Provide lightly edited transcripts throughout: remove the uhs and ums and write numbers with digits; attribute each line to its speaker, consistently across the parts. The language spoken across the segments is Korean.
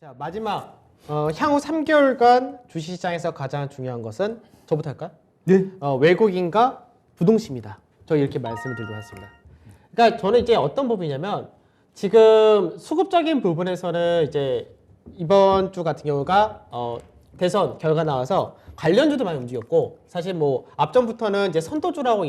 Speaker 1: 자, 마지막 향후 3개월간 주식시장에서 가장 중요한 것은 저부터 할까요?
Speaker 2: 네.
Speaker 1: 외국인과 부동시입니다. 저 이렇게 말씀을 드리도록 하겠습니다. 그러니까 저는 이제 어떤 부분이냐면 지금 수급적인 부분에서는 이제 이번 주 같은 경우가 대선 결과 나와서 관련주도 많이 움직였고 사실 뭐 앞전부터는 이제 선도주라고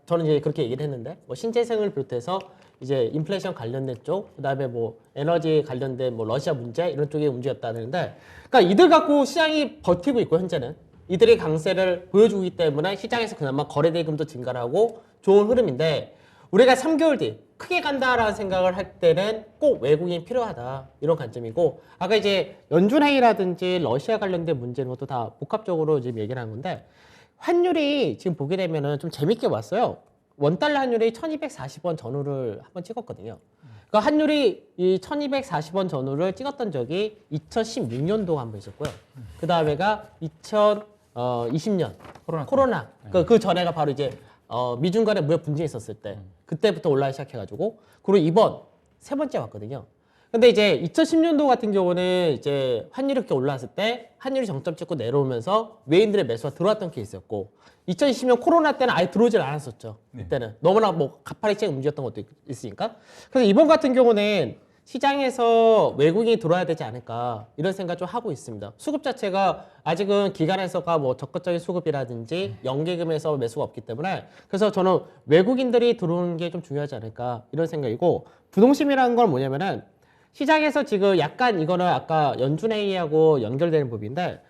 Speaker 1: 저는 이제 그렇게 얘기를 했는데 뭐 신재생을 비롯해서 이제 인플레이션 관련된 쪽, 그다음에 뭐 에너지 관련된 뭐 러시아 문제 이런 쪽이 움직였다는데, 그러니까 이들 갖고 시장이 버티고 있고 현재는 이들이 강세를 보여주고 있기 때문에 시장에서 그나마 거래 대금도 증가를 하고 좋은 흐름인데 우리가 3개월 뒤 크게 간다라는 생각을 할 때는 꼭 외국인이 필요하다 이런 관점이고, 아까 이제 연준회의라든지 러시아 관련된 문제는 것도 다 복합적으로 지금 얘기를 하는 건데 환율이 지금 보게 되면은 좀 재밌게 왔어요. 원달러 환율이 1240원 전후를 한번 찍었거든요. 그러니까 환율이 이 1240원 전후를 찍었던 적이 2016년도 한 번 있었고요. 그 다음에가 2020년 코로나. 그 전에가 바로 이제 미중 간의 무역 분쟁이 있었을 때 그때부터 올라가기 시작해가지고, 그리고 이번 세 번째 왔거든요. 근데 이제 2010년도 같은 경우는 이제 환율이 이렇게 올라왔을 때 환율이 정점 찍고 내려오면서 외인들의 매수가 들어왔던 케이스였고, 2020년 코로나 때는 아예 들어오질 않았었죠. 그때는 너무나 뭐 가파르게 움직였던 것도 있으니까. 그래서 이번 같은 경우는 시장에서 외국인이 들어와야 되지 않을까 이런 생각 좀 하고 있습니다. 수급 자체가 아직은 기관에서가 뭐 적극적인 수급이라든지 연계금에서 매수가 없기 때문에, 그래서 저는 외국인들이 들어오는 게 좀 중요하지 않을까 이런 생각이고, 부동심이라는 건 뭐냐면은 시장에서 지금 약간 이거는 아까 연준회의하고 연결되는 부분인데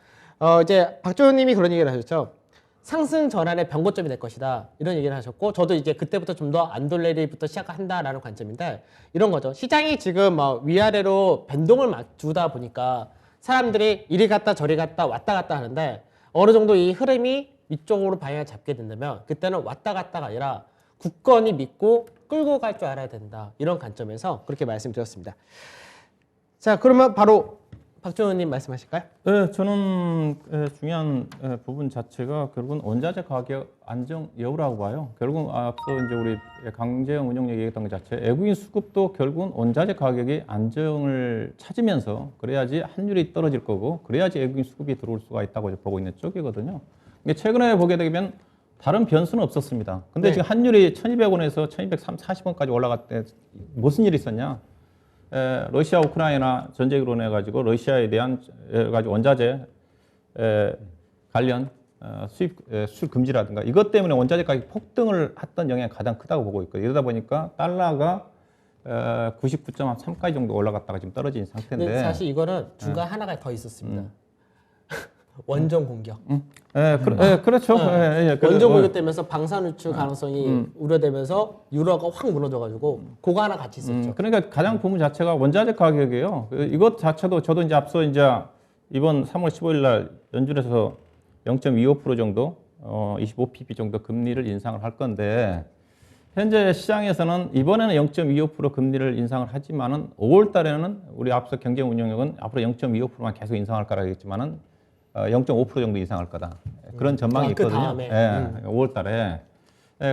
Speaker 1: 이제 박조현님이 그런 얘기를 하셨죠. 상승 전환의 변고점이 될 것이다 이런 얘기를 하셨고, 저도 이제 그때부터 좀 더 안돌레리부터 시작한다라는 관점인데 이런 거죠. 시장이 지금 막 위아래로 변동을 맞추다 보니까 사람들이 이리 갔다 저리 갔다 왔다 갔다 하는데 어느 정도 이 흐름이 위쪽으로 방향을 잡게 된다면 그때는 왔다 갔다가 아니라 굳건히 믿고 끌고 갈 줄 알아야 된다 이런 관점에서 그렇게 말씀드렸습니다. 자, 그러면 바로 박종훈님 말씀하실까요?
Speaker 2: 네, 저는 중요한 부분 자체가 결국은 원자재 가격 안정 여부라고 봐요. 결국은 앞서 이제 우리 강재영 운영력 얘기했던 것 자체, 외국인 수급도 결국은 원자재 가격이 안정을 찾으면서 그래야지 환율이 떨어질 거고, 그래야지 외국인 수급이 들어올 수가 있다고 보고 있는 쪽이거든요. 근데 최근에 보게 되면 다른 변수는 없었습니다. 근데 지금 환율이 1,200원에서 1,240원까지 올라갈 때 무슨 일이 있었냐? 러시아 우크라이나 전쟁으로 인해 가지고 러시아에 대한 여러 가지 원자재 관련 수출 금지라든가 이것 때문에 원자재 가격 폭등을 했던 영향이 가장 크다고 보고 있거든요. 이러다 보니까 달러가 99.3까지 정도 올라갔다가 지금 떨어진 상태인데,
Speaker 1: 사실 이거는 중간 하나가 더 있었습니다. 원전 공격.
Speaker 2: 그렇죠.
Speaker 1: 원전 공격되면서 방산 유출 가능성이 우려되면서 유로가 확 무너져가지고 그거 하나 같이 있었죠.
Speaker 2: 그러니까 가장 부분 자체가 원자재 가격이에요. 이것 자체도 저도 이제 앞서 이제 이번 3월 15일 날 연준에서 0.25% 정도, 25pp 정도 금리를 인상을 할 건데, 현재 시장에서는 이번에는 0.25% 금리를 인상을 하지만은 5월 달에는 우리 앞서 경제운용력은 앞으로 0.25%만 계속 인상할 거라 했지만은 0.5% 정도 이상할 거다. 그런 전망이 있거든요. 5월 달에.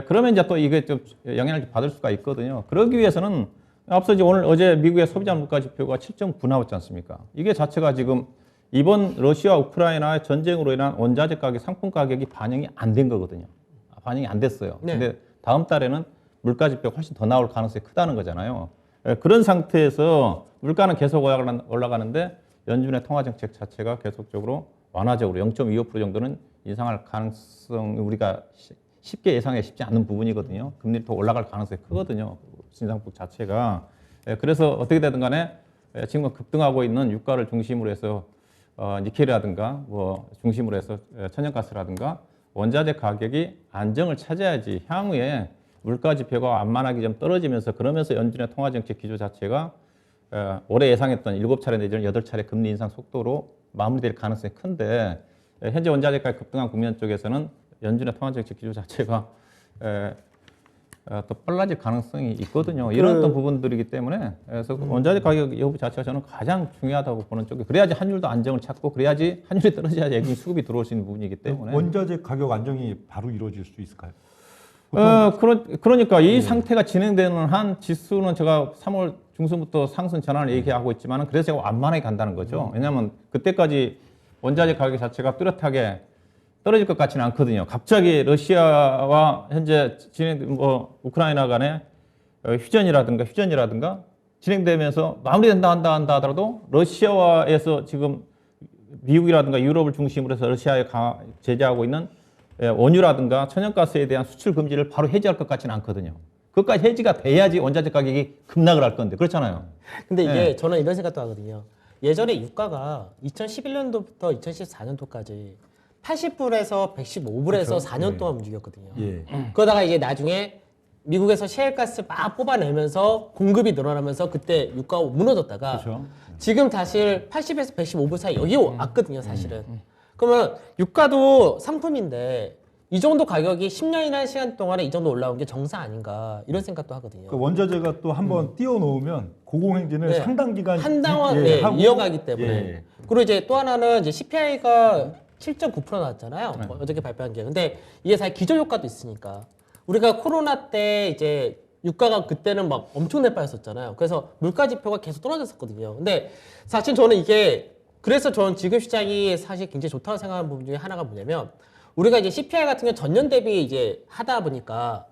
Speaker 2: 그러면 이제 또 이게 좀 영향을 받을 수가 있거든요. 그러기 위해서는 앞서 이제 어제 미국의 소비자 물가 지표가 7.9 나왔지 않습니까? 이게 자체가 지금 이번 러시아 우크라이나 전쟁으로 인한 원자재 가격, 상품 가격이 반영이 안 된 거거든요. 반영이 안 됐어요. 근데 다음 달에는 물가 지표가 훨씬 더 나올 가능성이 크다는 거잖아요. 그런 상태에서 물가는 계속 올라가는데 연준의 통화 정책 자체가 계속적으로 완화적으로 0.25% 정도는 인상할 가능성, 우리가 쉽게 예상하기 쉽지 않는 부분이거든요. 금리를 더 올라갈 가능성이 크거든요. 신상품 자체가. 그래서 어떻게 되든 간에 지금 급등하고 있는 유가를 중심으로 해서 니켈이라든가 뭐 중심으로 해서 천연가스라든가 원자재 가격이 안정을 찾아야지 향후에 물가 지표가 완만하게 좀 떨어지면서, 그러면서 연준의 통화 정책 기조 자체가 올해 예상했던 7차례 내지는 8차례 금리 인상 속도로 마무리될 가능성이 큰데, 현재 원자재가격 급등한 국면 쪽에서는 연준의 통화정책 기조 자체가 또 빨라질 가능성이 있거든요. 이런 어떤 부분들이기 때문에, 그래서 원자재 가격 여부 자체가 저는 가장 중요하다고 보는 쪽이, 그래야지 환율도 안정을 찾고, 그래야지 환율이 떨어져야지 외국인 수급이 들어올 수 있는 부분이기 때문에.
Speaker 3: 원자재 가격 안정이 바로 이루어질 수 있을까요?
Speaker 2: 그러니까 이 상태가 진행되는 한 지수는 제가 3월 중순부터 상승 전환을 얘기하고 있지만 그래서 제가 완만하게 간다는 거죠. 왜냐하면 그때까지 원자재 가격 자체가 뚜렷하게 떨어질 것 같지는 않거든요. 갑자기 러시아와 현재 우크라이나 간의 휴전이라든가 진행되면서 마무리된다 한다 하더라도 러시아와에서 지금 미국이라든가 유럽을 중심으로 해서 러시아에 제재하고 있는 원유라든가 천연가스에 대한 수출 금지를 바로 해지할 것 같지는 않거든요. 그것까지 해지가 돼야지 원자재 가격이 급락을 할 건데 그렇잖아요.
Speaker 1: 근데 이게 저는 이런 생각도 하거든요. 예전에 유가가 2011년도부터 2014년도까지 80불에서 115불에서 4년 동안 움직였거든요. 그러다가 이게 나중에 미국에서 셰일가스 막 뽑아내면서 공급이 늘어나면서 그때 유가가 무너졌다가 지금 다시 80에서 115불 사이 여기 왔거든요, 사실은. 그러면 유가도 상품인데 이 정도 가격이 10년이라는 시간 동안에 이 정도 올라온 게 정상 아닌가 이런 생각도 하거든요.
Speaker 3: 그 원자재가 또 한번 띄워놓으면 고공행진을
Speaker 1: 네.
Speaker 3: 상당 기간
Speaker 1: 한 당원
Speaker 3: 하고
Speaker 1: 이어가기 때문에.
Speaker 3: 예.
Speaker 1: 그리고 이제 또 하나는 이제 CPI가 7.9% 나왔잖아요. 어저께 발표한 게. 근데 이게 사실 기저 효과도 있으니까. 우리가 코로나 때 이제 유가가 그때는 막 엄청나게 빠졌었잖아요. 그래서 물가 지표가 계속 떨어졌었거든요. 근데 사실 저는 이게 그래서 저는 지금 시장이 사실 굉장히 좋다고 생각하는 부분 중에 하나가 뭐냐면 우리가 이제 CPI 같은 경우 전년 대비 이제 하다 보니까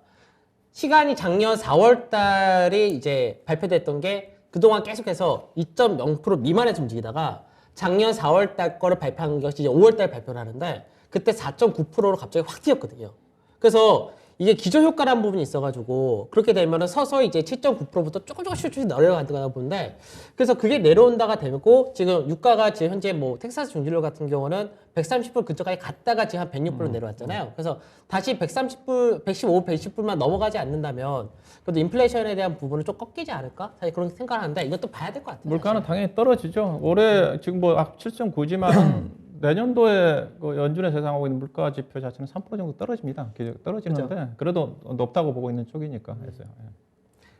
Speaker 1: 시간이 작년 4월 달이 이제 발표됐던 게 그동안 계속해서 2.0% 미만에서 움직이다가 작년 4월 달 거를 발표한 것이 이제 5월 달 발표를 하는데 그때 4.9%로 갑자기 확 뛰었거든요. 그래서 이게 기저 효과라는 부분이 있어가지고 그렇게 되면은 서서히 이제 7.9%부터 조금씩 내려가다 보는데 그래서 그게 내려온다가 되고 지금 유가가 지금 현재 뭐 텍사스 중진료 같은 경우는 130불 근처까지 갔다가 지금 한 106불로 내려왔잖아요. 그래서 다시 130불, 115, 110불만 넘어가지 않는다면 그래도 인플레이션에 대한 부분은 좀 꺾이지 않을까? 사실 그런 생각을 하는데 이것도 봐야 될 것 같아요.
Speaker 2: 물가는 당연히 떨어지죠. 올해 지금 뭐 7.9지만 내년도에 그 연준에서 예상하고 있는 물가 지표 자체는 3% 정도 떨어집니다. 떨어지는데
Speaker 1: 그렇죠.
Speaker 2: 그래도 높다고 보고 있는 쪽이니까 해서요.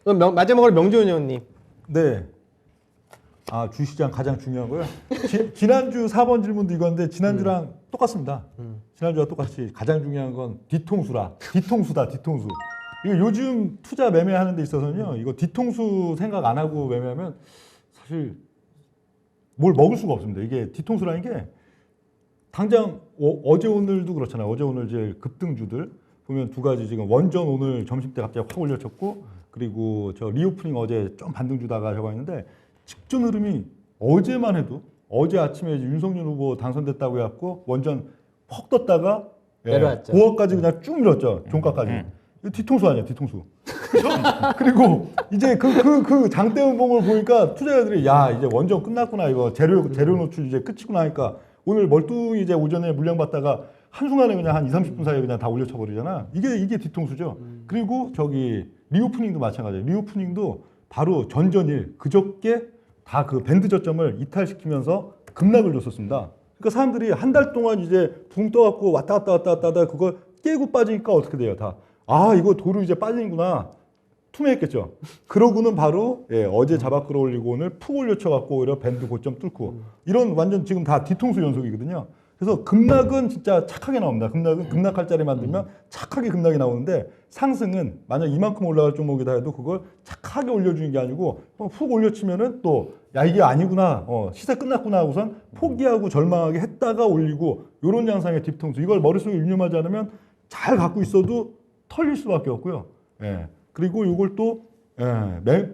Speaker 1: 그럼 마지막으로 명준 의원님.
Speaker 3: 네. 아, 주시장 가장 중요한 거요. 지난주 4번 질문도 이건데 지난주랑 똑같습니다. 지난주와 똑같이 가장 중요한 건 뒤통수다, 뒤통수. 이거 요즘 투자 매매하는 데 있어서는요. 이거 뒤통수 생각 안 하고 매매하면 사실 뭘 먹을 수가 없습니다. 이게 뒤통수라는 게 당장 어제 오늘도 그렇잖아요. 어제 오늘 제일 급등주들 보면 두 가지 지금 원전 오늘 점심 때 갑자기 확 올려쳤고 그리고 저 리오프닝 어제 좀 반등 주다가 저거 있는데 직전 흐름이 어제만 해도 어제 아침에 윤석열 후보 당선됐다고 해갖고 원전 퍽 떴다가
Speaker 1: 내려왔죠.
Speaker 3: 9억까지 그냥 쭉 밀었죠. 종가까지. 이거 뒤통수 아니야, 뒤통수. 그리고 이제 그 장대음봉을 보니까 투자자들이 야 이제 원전 끝났구나 이거 재료 노출 이제 끝이구나 하니까 오늘 멀뚱히 이제 오전에 물량 받다가 한순간에 그냥 한 20, 30분 사이에 그냥 다 올려쳐 버리잖아. 이게 뒤통수죠. 그리고 저기 리오프닝도 마찬가지예요. 리오프닝도 바로 전전일 그저께 다 그 밴드 저점을 이탈시키면서 급락을 줬었습니다. 그러니까 사람들이 한 달 동안 이제 붕 떠갖고 왔다 갔다 그걸 깨고 빠지니까 어떻게 돼요? 다. 아, 이거 도로 이제 빠지는구나. 투매했겠죠. 그러고는 바로 어제 잡아 끌어올리고 오늘 푹 올려쳐갖고 오히려 밴드 고점 뚫고 이런 완전 지금 다 뒤통수 연속이거든요. 그래서 급락은 진짜 착하게 나옵니다. 급락할 자리 만들면 착하게 급락이 나오는데 상승은 만약 이만큼 올라갈 종목이다 해도 그걸 착하게 올려주는 게 아니고 푹 올려치면은 또 야 이게 아니구나 시세 끝났구나 하고선 포기하고 절망하게 했다가 올리고 이런 양상의 뒤통수 이걸 머릿속에 유념하지 않으면 잘 갖고 있어도 털릴 수밖에 없고요. 그리고 이걸 또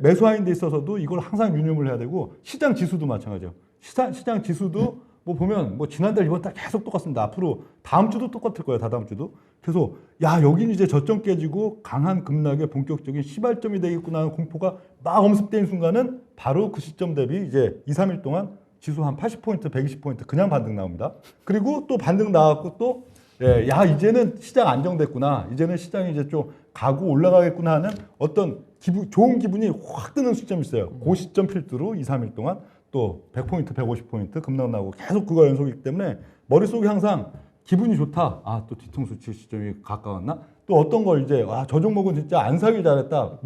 Speaker 3: 매수하는 데 있어서도 이걸 항상 유념을 해야 되고 시장 지수도 마찬가지예요. 시장 지수도 뭐 보면 뭐 지난달 이번 달 계속 똑같습니다. 앞으로 다음 주도 똑같을 거예요. 다다음 주도. 그래서 야 여긴 이제 저점 깨지고 강한 급락의 본격적인 시발점이 되겠구나 하는 공포가 막 엄습된 순간은 바로 그 시점 대비 이제 2, 3일 동안 지수 한 80포인트, 120포인트 그냥 반등 나옵니다. 그리고 또 반등 나왔고 또 야 이제는 시장 안정됐구나. 이제는 시장이 이제 좀 가고 올라가겠구나 하는 어떤 좋은 기분이 확 드는 시점이 있어요. 그 시점 필두로 2, 3일 동안 또 100포인트, 150포인트 급락 나오고 계속 그거 연속이기 때문에 머릿속에 항상 기분이 좋다. 아, 또 뒤통수 칠 시점이 가까웠나? 또 어떤 걸 이제 저 종목은 진짜 안 사길 잘했다.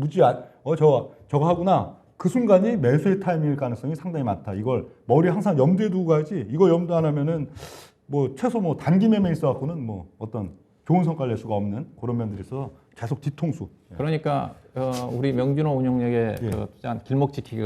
Speaker 3: 저거 하구나. 그 순간이 매수의 타이밍일 가능성이 상당히 많다. 이걸 머리에 항상 염두에 두고 가야지. 이거 염두 안 하면은 뭐 최소 뭐 단기 매매 있어 갖고는 뭐 어떤 좋은 성과를 낼 수가 없는 그런 면들이 있어서 계속 뒤통수.
Speaker 2: 그러니까 우리 명준호 운영력의
Speaker 3: 예.
Speaker 2: 그 투자한 길목지키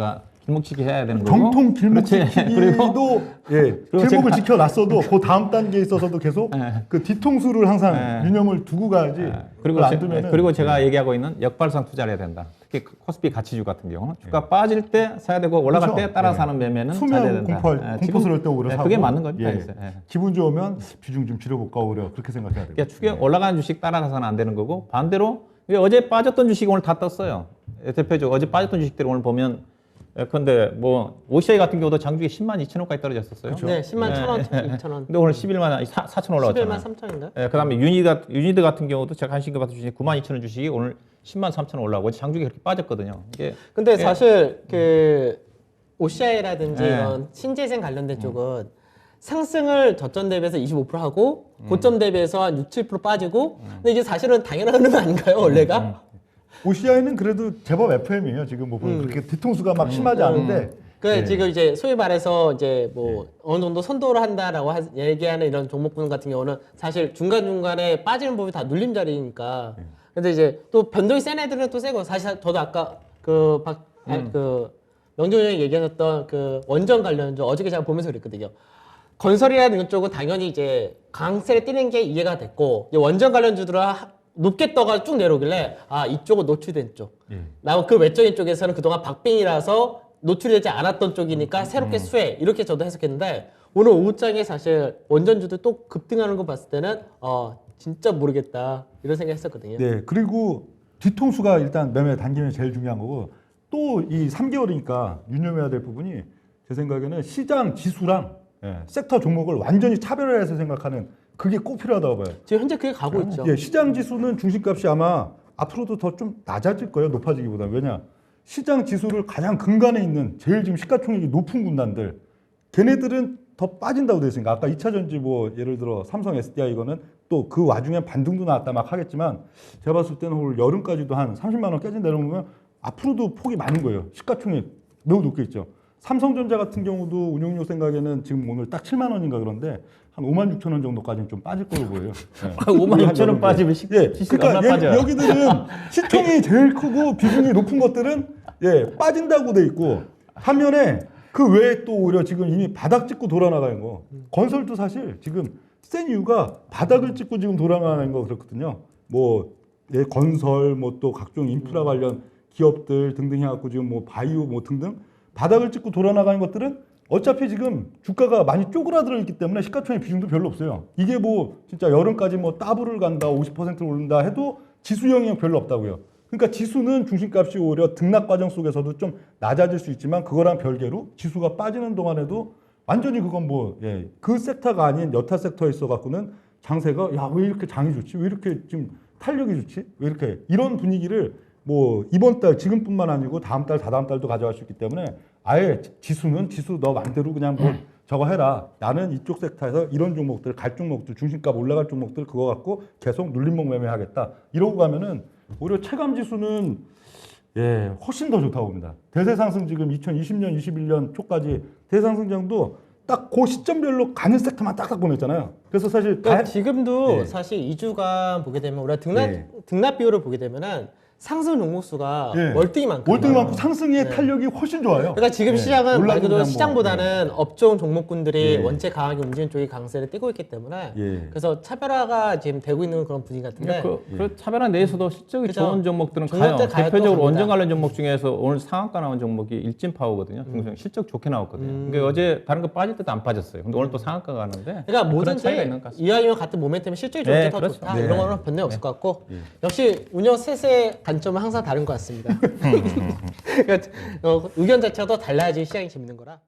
Speaker 2: 해야 되는 거고.
Speaker 3: 정통 길목
Speaker 2: 그렇지.
Speaker 3: 지키기도 예,
Speaker 2: 그리고
Speaker 3: 길목을
Speaker 2: 제가-
Speaker 3: 지켜놨어도 그 다음 단계에 있어서도 계속
Speaker 2: 예.
Speaker 3: 그 뒤통수를 항상
Speaker 2: 예.
Speaker 3: 유념을 두고 가야지.
Speaker 2: 그리고,
Speaker 3: 그걸 안 두면은
Speaker 2: 그리고 제가 얘기하고 있는 역발상 투자를 해야 된다. 특히 코스피 가치주 같은 경우는 주가 빠질 때 사야 되고 올라갈
Speaker 3: 그렇죠.
Speaker 2: 때 따라
Speaker 3: 예.
Speaker 2: 사는 매매는 자제해야
Speaker 3: 수면
Speaker 2: 된다.
Speaker 3: 공포 공포스러울 때 오히려 사고
Speaker 2: 그게 맞는 겁니다.
Speaker 3: 예.
Speaker 2: 그래서. 예.
Speaker 3: 기분 좋으면 비중 좀 줄여볼까 오히려 그렇게 생각해야 돼요.
Speaker 2: 그러니까 추경 올라가는 주식 따라가서는 안 되는 거고 반대로 이게 어제 빠졌던 주식이 오늘 다 떴어요. 대표적으로 어제 빠졌던 주식들이 오늘 보면 근데 뭐 OCI 같은 경우도 장중에 10만 2천 원까지 떨어졌었어요.
Speaker 1: 네, 10만 1,000원, 2,000원.
Speaker 2: 근데 오늘 11만 4천 올라왔잖아요.
Speaker 1: 11만 3천인가?
Speaker 2: 예, 그다음에 유니드 같은 경우도 제가 한신경 같은 주식이 9만 2천 원 주식이 오늘 10만 3천 원 올라오고 장중에 그렇게 빠졌거든요. 이게
Speaker 1: 근데 사실 그 OCI라든지
Speaker 2: 네.
Speaker 1: 이런 신재생 관련된 쪽은 상승을 저점 대비해서 25% 하고 고점 대비해서 한 6, 7% 빠지고 근데 이게 사실은 당연한 흐름 아닌가요, 원래가?
Speaker 3: OCI는 그래도 제법 FM이에요. 지금 뭐 그렇게 뒤통수가 막 심하지 않은데.
Speaker 1: 그
Speaker 3: 예.
Speaker 1: 지금 이제 소위 말해서 이제 뭐 어느 정도 선도를 한다라고 얘기하는 이런 종목군 같은 경우는 사실 중간 중간에 빠지는 부분이 다 눌림 자리니까. 근데 이제 또 변동이 센 애들은 또 세고 사실 저도 아까 그 명중 형이 얘기하셨던 그 원전 관련주 어저께 제가 보면서 그랬거든요. 건설이라는 쪽은 당연히 이제 강세를 띄는 게 이해가 됐고 이제 원전 관련주들은 높게 떠가 쭉 내려오길래 아 이쪽은 노출된 쪽. 나무 그 외적인 쪽에서는 그동안 박빙이라서 노출되지 않았던 쪽이니까 새롭게 수혜 이렇게 저도 해석했는데 오늘 오후장에 사실 원전주들 또 급등하는 거 봤을 때는 진짜 모르겠다 이런 생각했었거든요.
Speaker 3: 네. 그리고 뒤통수가 일단 매매 단기면 제일 중요한 거고 또 이 3개월이니까 유념해야 될 부분이 제 생각에는 시장 지수랑 섹터 종목을 완전히 차별화해서 생각하는 그게 꼭 필요하다고 봐요.
Speaker 1: 지금 현재 그게 가고 있죠.
Speaker 3: 예, 시장 지수는 중심값이 아마 앞으로도 더 좀 낮아질 거예요. 높아지기보다. 왜냐? 시장 지수를 가장 근간에 있는 제일 지금 시가총액이 높은 군단들 걔네들은 더 빠진다고 되어 있으니까 아까 2차 전지 뭐 예를 들어 삼성 SDI 이거는 또 그 와중에 반등도 나왔다 막 하겠지만 제가 봤을 때는 올 여름까지도 한 30만 원 깨진다 이러면 앞으로도 폭이 많은 거예요. 시가총액 매우 높게 있죠. 삼성전자 같은 경우도 운용료 생각에는 지금 오늘 딱 7만 원인가 그런데 한 5만 6천 원 정도까지는 좀 빠질 걸로 보여요. 네.
Speaker 2: 5만 6천 원 빠지면 주식
Speaker 3: 그러니까
Speaker 2: 얼마 빠져요?
Speaker 3: 여기들은 시총이 제일 크고 비중이 높은 것들은 빠진다고 돼 있고 반면에 그 외에 또 오히려 지금 이미 바닥 찍고 돌아나가는 거 건설도 사실 지금 센 이유가 바닥을 찍고 지금 돌아가는 거 그렇거든요. 뭐 건설 뭐 또 각종 인프라 관련 기업들 등등 해갖고 지금 뭐 바이오 뭐 등등 바닥을 찍고 돌아나가는 것들은 어차피 지금 주가가 많이 쪼그라들어 있기 때문에 시가총액 비중도 별로 없어요. 이게 뭐 진짜 여름까지 뭐 더블을 간다 50%를 오른다 해도 지수 영향 별로 없다고요. 그러니까 지수는 중심값이 오히려 등락 과정 속에서도 좀 낮아질 수 있지만 그거랑 별개로 지수가 빠지는 동안에도 완전히 그건 그 섹터가 아닌 여타 섹터에 있어 갖고는 장세가 야 왜 이렇게 장이 좋지? 왜 이렇게 지금 탄력이 좋지? 왜 이렇게 이런 분위기를 뭐 이번 달 지금뿐만 아니고 다음 달 다다음 달도 가져갈 수 있기 때문에 아예 지수는 지수 너 맘대로 그냥 뭐 저거 해라. 나는 이쪽 섹터에서 이런 종목들 갈 종목들 중심값 올라갈 종목들 그거 갖고 계속 눌림목 매매하겠다. 이러고 가면은 오히려 체감 지수는 훨씬 더 좋다고 봅니다. 대세상승 지금 2020년, 21년 초까지 대상승장도 딱 그 시점별로 가는 섹터만 딱딱 보냈잖아요. 그래서 사실
Speaker 1: 그러니까 지금도
Speaker 3: 네.
Speaker 1: 사실 2주간 보게 되면 우리가
Speaker 3: 네.
Speaker 1: 등락 비율을 보게 되면은 상승 종목 수가
Speaker 3: 네.
Speaker 1: 월등히 많거든요.
Speaker 3: 월등히 많고 상승의 탄력이 훨씬 좋아요.
Speaker 1: 그러니까 지금
Speaker 3: 네.
Speaker 1: 시장은 말
Speaker 3: 올라가면
Speaker 1: 그대로
Speaker 3: 뭐,
Speaker 1: 시장보다는 업종 종목군들이
Speaker 3: 네.
Speaker 1: 원체 강하게 움직이는 쪽이 강세를 띠고 있기 때문에
Speaker 3: 예.
Speaker 1: 그래서 차별화가 지금 되고 있는 그런 분위기 같은데
Speaker 2: 그 차별화 내에서도 실적이
Speaker 1: 그죠.
Speaker 2: 좋은 종목들은
Speaker 1: 종목들
Speaker 2: 가요.
Speaker 1: 가요, 또
Speaker 2: 대표적으로
Speaker 1: 갑니다.
Speaker 2: 원전 관련 종목 중에서 오늘 상한가 나온 종목이 일진파워거든요. 중성 실적 좋게 나왔거든요. 그러니까 어제 다른 거 빠질 때도 안 빠졌어요. 근데 오늘 또 상한가가 가는데
Speaker 1: 그러니까
Speaker 2: 그런 차이가 있는
Speaker 1: 뭐든지
Speaker 2: 것 같습니다.
Speaker 1: 이왕이면 같은 모멘텀이 실적이 좋을
Speaker 2: 네,
Speaker 1: 때 더
Speaker 2: 그렇죠.
Speaker 1: 좋다
Speaker 3: 네.
Speaker 1: 이런 거는 변동이 없을 것 같고 역시 운영 셋의 관점은 항상 다른 것 같습니다. 그러니까 의견 자체가 더 달라야지 시장이 재밌는 거라.